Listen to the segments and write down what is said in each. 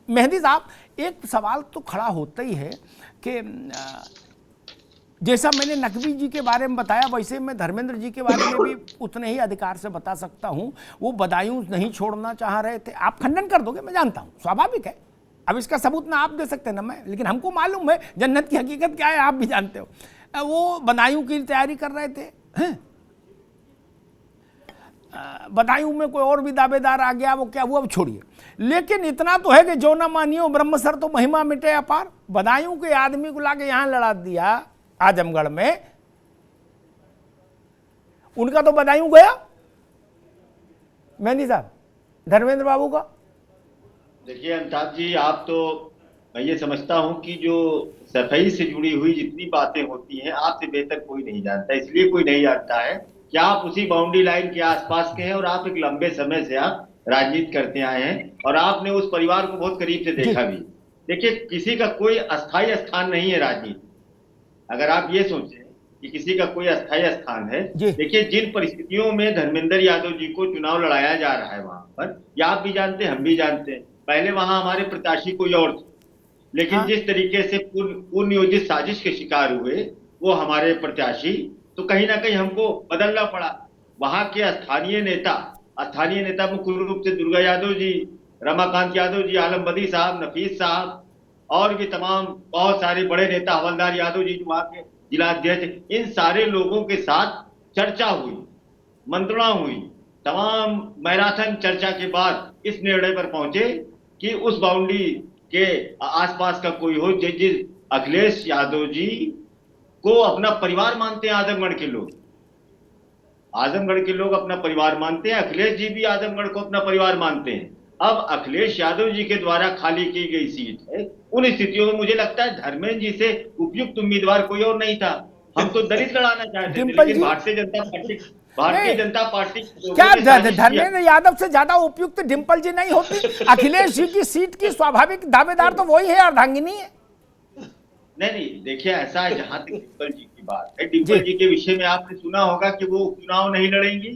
मेहदी साहब, एक सवाल तो खड़ा होता ही है कि जैसा मैंने नकवी जी के बारे में बताया वैसे मैं धर्मेंद्र जी के बारे में भी उतने ही अधिकार से बता सकता हूं। वो बदायूं नहीं छोड़ना चाह रहे थे। आप खंडन कर दोगे, मैं जानता हूं, स्वाभाविक है। अब इसका सबूत ना आप दे सकते ना मैं, लेकिन हमको मालूम है जन्नत की हकीकत क्या है, आप भी जानते हो। वो बदायूं की तैयारी कर रहे थे, बदायूं में कोई और भी दावेदार आ गया, वो क्या हुआ अब छोड़िए। लेकिन इतना तो है कि जो न मानियो ब्रह्मसर तो महिमा मिटे अपार। बदायूं के आदमी को लाके यहां लड़ा दिया आजमगढ़ में, उनका तो बदायूं गया। मेहदी साहब, धर्मेंद्र बाबू का देखिए अमिताभ जी, आप तो, मैं ये समझता हूं कि जो सफाई से जुड़ी हुई जितनी बातें होती हैं आपसे बेहतर कोई नहीं जानता। इसलिए कोई नहीं जानता है कि आप उसी बाउंड्री लाइन के आसपास के हैं और आप एक लंबे समय से आप राजनीति करते आए हैं और आपने उस परिवार को बहुत करीब से देखा भी। देखिए, किसी का कोई अस्थायी स्थान नहीं है राजनीति। अगर आप ये सोचें कि किसी का कोई अस्थायी स्थान है, देखिए जिन परिस्थितियों में धर्मेंद्र यादव जी को चुनाव लड़ाया जा रहा है वहां पर, या आप भी जानते हैं, हम भी जानते हैं, पहले वहां हमारे प्रत्याशी कोई और थे, लेकिन जिस तरीके से पूर्ण नियोजित साजिश के शिकार हुए वो हमारे प्रत्याशी, तो कहीं ना कहीं हमको बदलना पड़ा। वहां के स्थानीय नेता मुख्य रूप से दुर्गा यादव जी, रमाकांत यादव जी, आलम बदी साहब, नफीस साहब और भी तमाम बहुत सारे बड़े नेता, हवलदार यादव जी जो वहां के जिला अध्यक्ष, इन सारे लोगों के साथ चर्चा हुई, मंत्रणा हुई। तमाम मैराथन चर्चा के बाद इस निर्णय पर पहुंचे कि उस बाउंड्री के आसपास का कोई हो, जिस अखिलेश यादव जी को अपना परिवार मानते हैं आजमगढ़ के लोग, आजमगढ़ के लोग अपना परिवार मानते हैं, अखिलेश जी भी आजमगढ़ को अपना परिवार मानते हैं। अब अखिलेश यादव जी के द्वारा खाली की गई सीट है, उन स्थितियों में मुझे लगता है धर्मेंद्र जी से उपयुक्त उम्मीदवार कोई और नहीं था। हम तो दलित लड़ाना चाहते थे, लेकिन भारतीय जनता पार्टी क्या धर्मेंद्र यादव से ज्यादा उपयुक्त डिंपल जी नहीं होती? अखिलेश जी की सीट की स्वाभाविक दावेदार तो वही है, अर्धांगिनी है। नहीं, देखिए ऐसा है, जहां तक डिंपल जी की बात है, डिंपल जी के विषय में आपने सुना होगा कि वो चुनाव नहीं लड़ेंगी,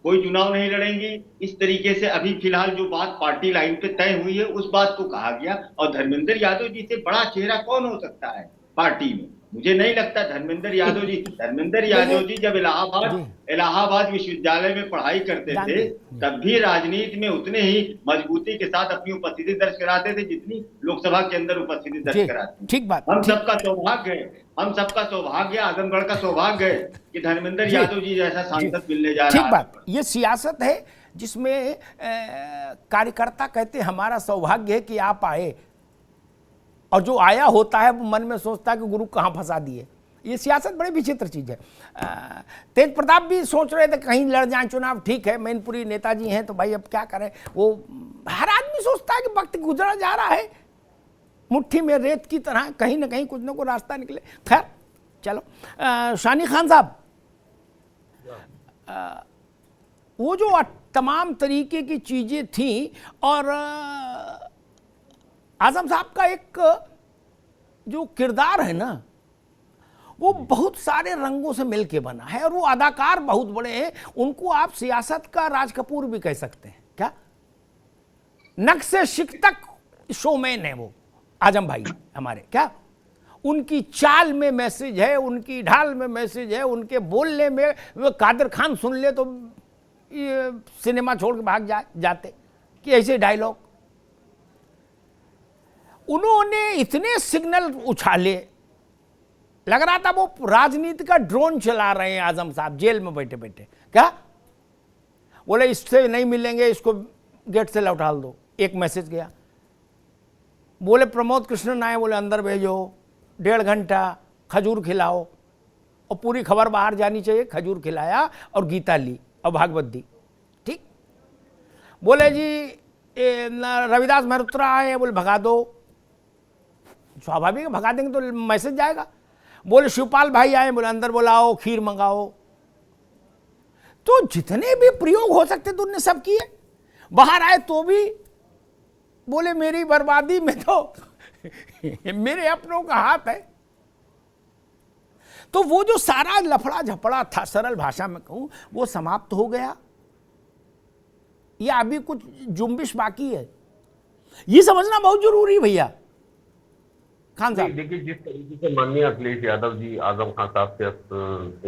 कोई चुनाव नहीं लड़ेंगी। इस तरीके से अभी फिलहाल जो बात पार्टी लाइन पे तय हुई है उस बात को कहा गया। और धर्मेंद्र यादव जी से बड़ा चेहरा कौन हो सकता है पार्टी में? मुझे नहीं लगता। धर्मेंद्र यादव जी जब इलाहाबाद विश्वविद्यालय में पढ़ाई करते थे तब भी राजनीति में उतने ही मजबूती के साथ अपनी उपस्थिति दर्ज कराते थे जितनी लोकसभा के अंदर उपस्थिति दर्ज कराते हैं। ठीक बात। हम सबका सौभाग्य, आजमगढ़ का सौभाग्य है कि धर्मेंद्र यादव जी जैसा सांसद मिलने जा रहा है। ठीक बात। ये सियासत है जिसमें कार्यकर्ता कहते हमारा सौभाग्य है कि आप आए, और जो आया होता है वो मन में सोचता है कि गुरु कहाँ फंसा दिए। ये सियासत बड़ी विचित्र चीज़ है। तेज प्रताप भी सोच रहे थे कहीं लड़ जाएं चुनाव, ठीक है मैनपुरी नेताजी हैं तो भाई अब क्या करें। वो हर आदमी सोचता है कि वक्त गुजरा जा रहा है, मुट्ठी में रेत की तरह कहीं ना कहीं कुछ ना कुछ रास्ता निकले। खैर चलो, शानी खान साहब, वो जो तमाम तरीके की चीज़ें थी, और आजम साहब का एक जो किरदार है ना वो बहुत सारे रंगों से मिलके बना है, और वो अदाकार बहुत बड़े हैं। उनको आप सियासत का राज कपूर भी कह सकते हैं क्या? नक्शे शिक तक शोमैन है वो आजम भाई हमारे। क्या उनकी चाल में मैसेज है, उनकी ढाल में मैसेज है, उनके बोलने में। वो कादिर खान सुन ले तो ये सिनेमा छोड़ के भाग जाते कि ऐसे डायलॉग। उन्होंने इतने सिग्नल उछाले, लग रहा था वो राजनीति का ड्रोन चला रहे हैं आजम साहब जेल में बैठे बैठे। क्या बोले, इससे नहीं मिलेंगे, इसको गेट से लौटा दो। एक मैसेज गया। बोले प्रमोद कृष्णन आए, बोले अंदर भेजो, 1.5 घंटा खजूर खिलाओ, और पूरी खबर बाहर जानी चाहिए। खजूर खिलाया और गीता ली और भागवत दी। ठीक। बोले जी रविदास मेहरोत्रा आए, बोले भगा दो। स्वाभाविक भगा देंगे तो मैसेज जाएगा। बोले शिवपाल भाई आए, बोले अंदर बुलाओ, खीर मंगाओ। तो जितने भी प्रयोग हो सकते थे उनने सब किए। बाहर आए तो भी बोले मेरी बर्बादी में तो मेरे अपनों का हाथ है। तो वो जो सारा लफड़ा झपड़ा था, सरल भाषा में कहूं, वो समाप्त हो गया, या अभी कुछ जुम्बिश बाकी है? ये समझना बहुत जरूरी है भैया खान साहब। देखिए, जिस तरीके से माननीय अखिलेश यादव जी आजम खान साहब से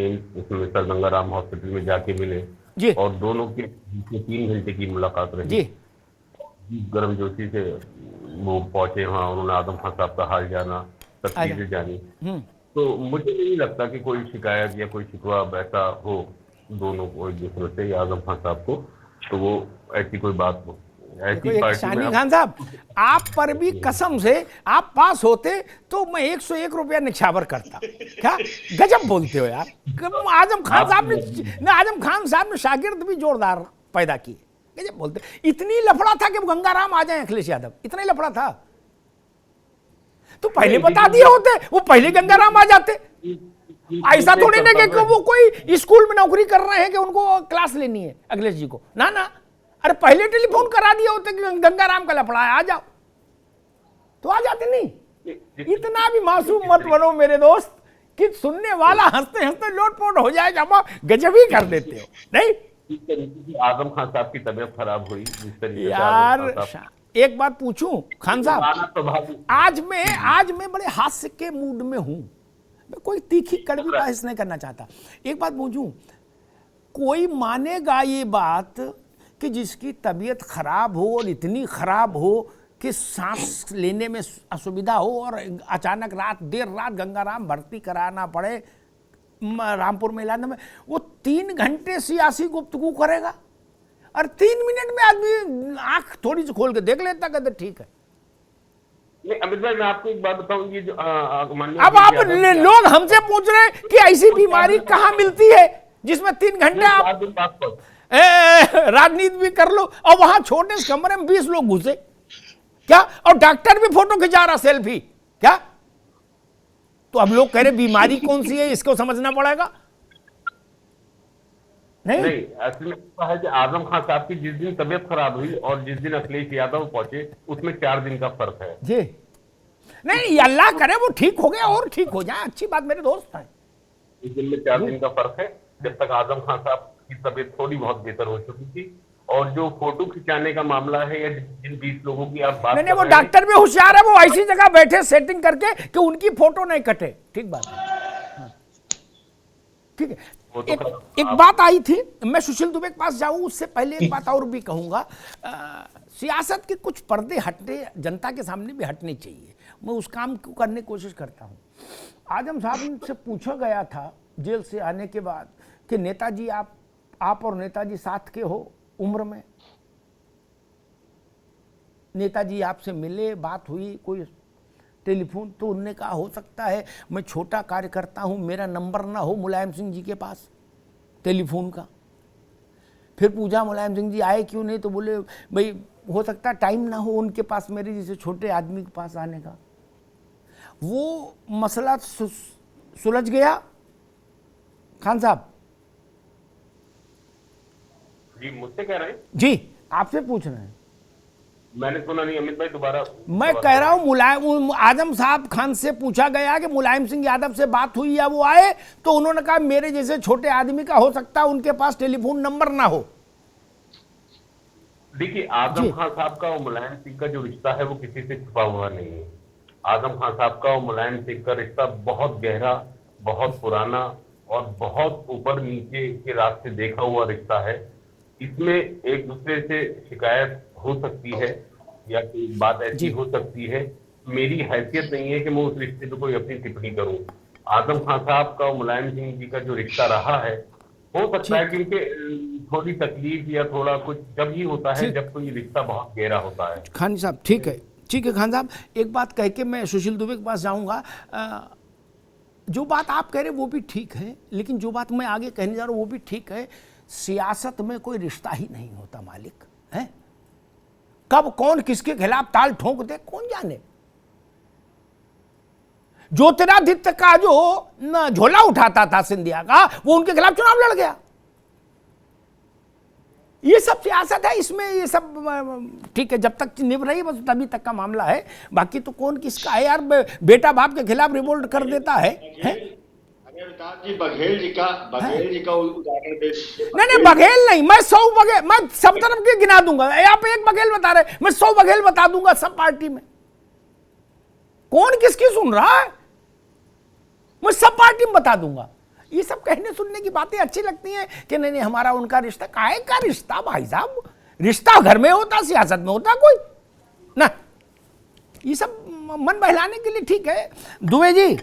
एम्स सर गंगाराम हॉस्पिटल में जाके मिले जी और दोनों के 3 घंटे की मुलाकात रही, जी गर्मजोशी से वो पहुंचे वहाँ, उन्होंने आजम खान साहब का हाल जाना, तस्वीरें जानी, तो मुझे नहीं लगता कि कोई शिकायत या कोई शिकवा वैसा हो दोनों को एक दूसरे से या आजम खान साहब को, तो वो ऐसी कोई बात हो। देखो एक शानी खान साहब, आप पर भी कसम से आप पास होते तो मैं 101 रुपया निछावर करता। क्या गजब बोलते हो यार। आजम खान साहब ने आजम खान साहब ने शागिर्द भी जोरदार पैदा किए, गजब बोलते। इतनी लफड़ा था कि गंगाराम आ जाए अखिलेश यादव, इतना ही लफड़ा था तो पहले बता दिए होते, वो पहले गंगाराम आ जाते। ऐसा थोड़ी ना कि वो कोई स्कूल में नौकरी कर रहे हैं कि उनको क्लास लेनी है अखिलेश जी को, ना ना, अरे पहले टेलीफोन करा दिया होते कि गंगाराम का लफड़ा है, आ जाओ, तो आ जाते नहीं। इतना भी मासूम मत बनो मेरे दोस्त कि सुनने वाला हंसते हंसते लोटपोट हो जाएगा, गजब ही कर देते हो। नहीं आजम खान साहब की तबीयत खराब हुई जिस तरीके यार, एक बात पूछूं खान साहब, आज मैं बड़े हास्य के मूड में हूं, मैं कोई तीखी कड़वी बहस नहीं करना चाहता। एक बात पूछूं, कोई मानेगा ये बात कि जिसकी तबीयत खराब हो और इतनी खराब हो कि सांस लेने में असुविधा हो और अचानक देर रात गंगाराम भर्ती कराना पड़े रामपुर में इलाज में, वो 3 घंटे सियासी गुफ्तगू करेगा और 3 मिनट में आदमी आंख थोड़ी सी खोल के देख लेता, कहते ठीक है। नहीं अमित भाई, मैं आपको एक बात बताऊं, ये जो अब आप लोग हमसे पूछ रहे हैं कि ऐसी बीमारी कहां मिलती है जिसमें 3 घंटे आप राजनीति भी कर लो और वहां छोटे से कमरे में 20 लोग घुसे क्या, और डॉक्टर भी फोटो खिंचा रहा सेल्फी क्या। तो अब लोग कह रहे बीमारी कौन सी है, इसको समझना पड़ेगा। नहीं असली है कि आजम खान साहब की जिस दिन तबीयत खराब हुई और जिस दिन अखिलेश यादव पहुंचे उसमें 4 दिन का फर्क है जी। नहीं अल्लाह करे वो ठीक हो गया और ठीक हो जाए, अच्छी बात मेरे दोस्त है। इस दिन में 4 दिन का फर्क है, जब तक आजम खान साहब की तबीयत थोड़ी बहुत बेहतर हो चुकी थी। और जो फोटो खिंचाने का मामला है या जिन 20 लोगों की आप बात नहीं, वो डॉक्टर भी होशियार है, वो ऐसी जगह बैठे सेटिंग करके कि उनकी फोटो नहीं कटे, ठीक बात है, ठीक है। एक बात आई थी, मैं सुशील दुबे के पास जाऊं उससे पहले एक बात और भी कहूंगा। सियासत के कुछ पर्दे हटने जनता के सामने भी हटने चाहिए, मैं उस काम को करने की कोशिश करता हूं। आजम साहब से पूछा गया था जेल से आने के बाद कि नेताजी आप और नेताजी साथ के हो उम्र में, नेताजी आपसे मिले, बात हुई कोई टेलीफोन, तो उन्होंने कहा हो सकता है मैं छोटा कार्यकर्ता हूं, मेरा नंबर ना हो मुलायम सिंह जी के पास टेलीफोन का। फिर पूछा मुलायम सिंह जी आए क्यों नहीं, तो बोले भाई हो सकता टाइम ना हो उनके पास मेरे जैसे छोटे आदमी के पास आने का। वो मसला सुलझ गया खान साहब जी। मुझसे कह रहे हैं? जी आपसे पूछ रहे हैं, मैंने सुना नहीं अमित भाई, दोबारा। मैं कह रहा हूं आजम साहब खान से पूछा गया कि मुलायम सिंह यादव से बात हुई या वो आए, तो उन्होंने कहा मेरे जैसे छोटे आदमी का हो सकता है उनके पास टेलीफोन नंबर ना हो। देखिए, आजम खान साहब का और मुलायम सिंह का जो रिश्ता है वो किसी से छुपा हुआ नहीं है। आजम खान साहब का और मुलायम सिंह का रिश्ता बहुत गहरा, बहुत पुराना और बहुत ऊपर नीचे के रास्ते देखा हुआ रिश्ता है। इसमें एक दूसरे से शिकायत हो सकती है या कोई बात ऐसी हो सकती है, मेरी हैसियत नहीं है कि मैं उस रिश्ते पे कोई अपनी टिप्पणी करूं। आजम खान साहब का और मुलायम सिंह जी का जो रिश्ता रहा है, हो सकता है क्योंकि थोड़ी तकलीफ या थोड़ा कुछ जब ही होता है जब कोई रिश्ता बहुत गहरा होता है। खान साहब ठीक है खान साहब, एक बात कह के मैं सुशील दुबे के पास जाऊंगा। जो बात आप कह रहे वो भी ठीक है, लेकिन जो बात मैं आगे कहने जा रहा हूं वो भी ठीक है। सियासत में कोई रिश्ता ही नहीं होता मालिक है, कब कौन किसके खिलाफ ताल ठोक दे कौन जाने। ज्योतिरादित्य का जो झोला उठाता था सिंधिया का, वो उनके खिलाफ चुनाव लड़ गया। ये सब सियासत है, इसमें ये सब ठीक है, जब तक निभ रही बस तभी तक का मामला है। बाकी तो कौन किसका है यार, बेटा बाप के खिलाफ रिवोल्ट कर देता है? अंताज जी बघेल जी का उदाहरण दे दीजिए। नहीं बघेल नहीं, मैं 100 बघेल, मैं सब तरफ के गिना दूंगा। आप एक बघेल बता रहे, मैं 100 बघेल बता दूंगा सब पार्टी में। कौन किसकी सुन रहा है, मैं सब पार्टी में बता दूंगा। ये सब कहने सुनने की बातें अच्छी लगती हैं कि नहीं हमारा उनका रिश्ता, काहे का रिश्ता भाई साहब, रिश्ता घर में होता, सियासत में होता कोई ना। ये सब मन बहलाने के लिए ठीक है। दुबे जी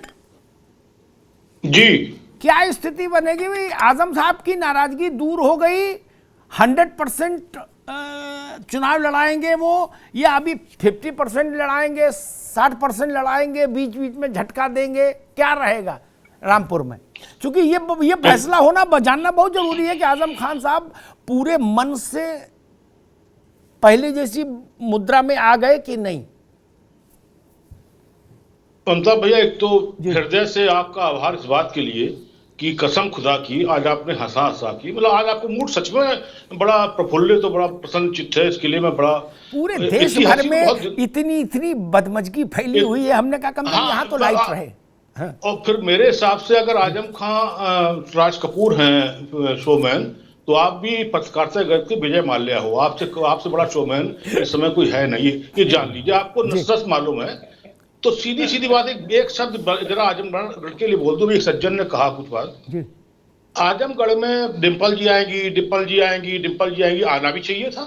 क्या स्थिति बनेगी भाई? आजम साहब की नाराजगी दूर हो गई, 100% चुनाव लड़ाएंगे वो, या अभी 50% लड़ाएंगे, 60% लड़ाएंगे, बीच बीच में झटका देंगे, क्या रहेगा रामपुर में? क्योंकि ये फैसला होना जानना बहुत जरूरी है कि आजम खान साहब पूरे मन से पहले जैसी मुद्रा में आ गए कि नहीं। अमिताभ भैया, एक तो हृदय से आपका आभार इस बात के लिए कि कसम खुदा की आज आपने हंसा की, मतलब आज आपको मूड सच में बड़ा प्रफुल्लित तो बड़ा प्रसन्न चित्त है। इसके लिए मैं बड़ा, पूरे देश भर में इतनी बदमजगी फैली हुई है, हमने कहा कम से कम यहाँ तो लाइट रहे। हाँ। और फिर मेरे हिसाब से अगर आजम खान राज कपूर हैं शोमैन, तो आप भी पत्रकारिता जगत के विजय माल्या हो। आपसे बड़ा शोमैन इस समय कोई है नहीं, ये जान लीजिए, आपको नस्स मालूम है। तो सीधी बात, एक शब्द जरा आजमगढ़ के लिए बोल दूं। एक सज्जन ने कहा कुछ बात, आजमगढ़ में डिंपल जी आएंगी, आना भी चाहिए था।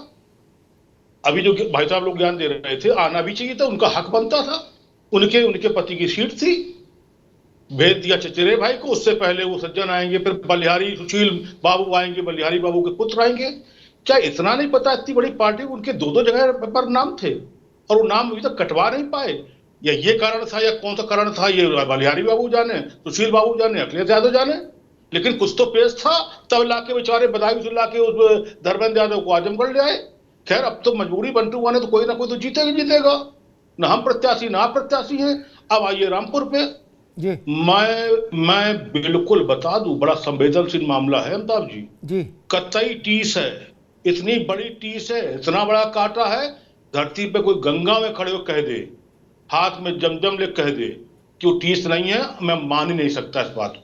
अभी जो भाई साहब लोग ज्ञान दे रहे थे, आना भी चाहिए था, उनका हक बनता था। उनके पति की सीट थी, भेज दिया चचेरे भाई को। उससे पहले वो सज्जन आएंगे, फिर बलिहारी सुशील बाबू आएंगे, बलिहारी बाबू के पुत्र आएंगे। क्या इतना नहीं पता, इतनी बड़ी पार्टी उनके 2 जगह पर नाम थे और वो नाम अभी तक कटवा नहीं पाए? या ये कारण था, या कौन सा कारण था, ये बलिहारी बाबू जाने, सुशील बाबू जाने, अखिलेश यादव जाने। लेकिन कुछ तो पेश था, तब लाके बेचारे बधाई सुला के उस धर्मेंद्र यादव को आजमगढ़ ले आए। खैर, अब तो मजबूरी बनते हुआ ने, तो कोई ना कोई तो जीतेगा। न हम प्रत्याशी ना प्रत्याशी हैं। अब आइए रामपुर पे जी। मैं बिल्कुल बता दूं, बड़ा संवेदनशील मामला है अमिताभ जी। कतई टीस है, इतनी बड़ी टीस है, इतना बड़ा कांटा है, धरती पे कोई गंगा में खड़े हो कह दे, हाथ में जमजम ले कह दे कि वो टीस नहीं है, मैं मान ही नहीं सकता इस बात को।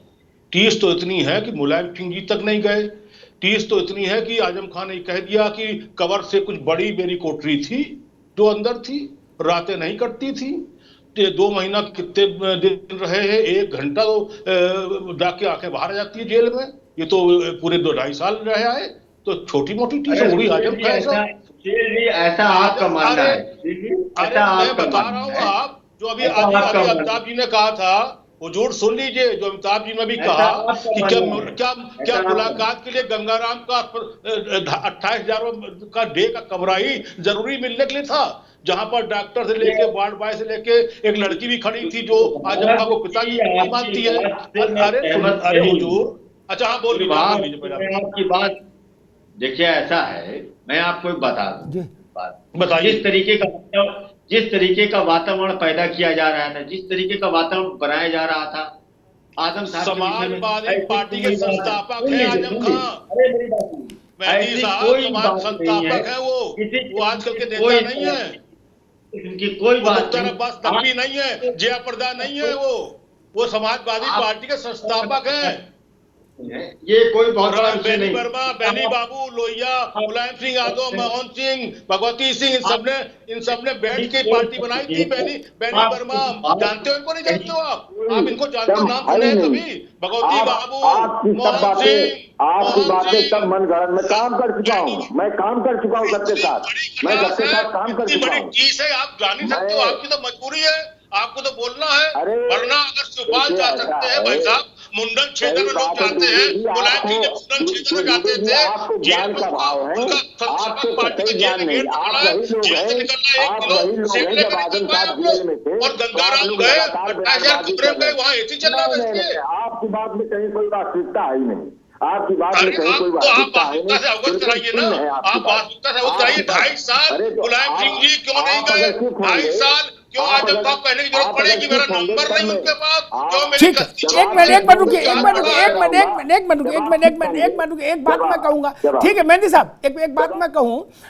टीस तो इतनी है कि मुलायम सिंह जी तक नहीं गए। टीस तो इतनी है कि आजम खान ने कह दिया कि कवर से कुछ बड़ी मेरी कोठरी थी जो अंदर थी, रातें नहीं कटती थी। 2 महीना कितने दिन रहे हैं, 1 घंटा तो जाके आंखें बाहर आ जाती है जेल में। ये तो पूरे 2-2.5 साल रहे आए, तो छोटी मोटी टीस उड़ी आजम खान। ऐसा आपका मानना है? अरे मैं बता रहा हूँ, आप जो अभी अमिताभ जी ने कहा था, वो झूठ सुन लीजिए, जो अमिताभ जी ने भी कहा कि क्या मुलाकात के लिए गंगाराम का 28,000 का डे का कमरा ही जरूरी मिलने के लिए था, जहां पर डॉक्टर से लेके वार्ड बॉय से लेके एक लड़की भी खड़ी थी जो आजम खान को पिताजी मानती है। अरे हुजूर, अच्छा हाँ बोल लीजिए आपकी बात। देखिए ऐसा है, मैं आपको एक बता दूं, बताइए। जिस तरीके का वातावरण पैदा किया जा रहा था, जिस तरीके का वातावरण बनाया जा रहा था, आजम साहब समाजवादी पार्टी के संस्थापक है आजम खान। मेहदी साहब संस्थापक है, वो आजकल के नेता नहीं है, इनकी कोई बात नहीं है, जयाप्रदा नहीं है, वो समाजवादी पार्टी के संस्थापक है। ये कोई बहुत बेनी वर्मा, बेनी बाबू, लोहिया, मुलायम सिंह यादव, मोहन सिंह, भगवती सिंह, इन सबने बैठ के पार्टी बनाई थी। बेनी वर्मा जानते हो इनको? नहीं जानते हो आप इनको जानते हो? नाम सुने कभी? भगवती बाबू, मोहन सिंह, आपकी बातें सब मनगढ़ंत। मैं काम कर चुका हूँ सबके साथ, मैं सबके साथ काम कर चुका हूँ। चीज है, आप जान नहीं सकते हो, आपकी तो मजबूरी है, आपको तो बोलना है। वरना अगर सुपाल जा सकते हैं भाई साहब, मुंडन क्षेत्र में लोग जाते हैं, मुलायम सिंह मुंडन क्षेत्र में जाते थे, जेल में उनका संस्थापक पार्टी के जेल में गेट पकड़ा है, जेल से निकलना 1 किलो सेब लेकर निकल गए आप लोग। और गंगाराम गए 28,000 कमरे में, वहाँ एसी चल रहा है। आपकी बात में कहीं कोई वास्तविकता है ही नहीं, आपकी बात में कहीं कोई वास्तविकता है नहीं। आप वास्तविकता से अवगत कराइए। 2.5 साल मुलायम सिंह जी क्यों नहीं गए? 2.5 साल क्यों आजम साहब कहने की जरूरत पड़ेगी? मेरा नंबर नहीं उनके पास, क्यों मेरी ठीक, एक मिनट रुकिए, एक बात मैं कहूंगा। ठीक है मेहदी साहब, एक बात मैं कहूं,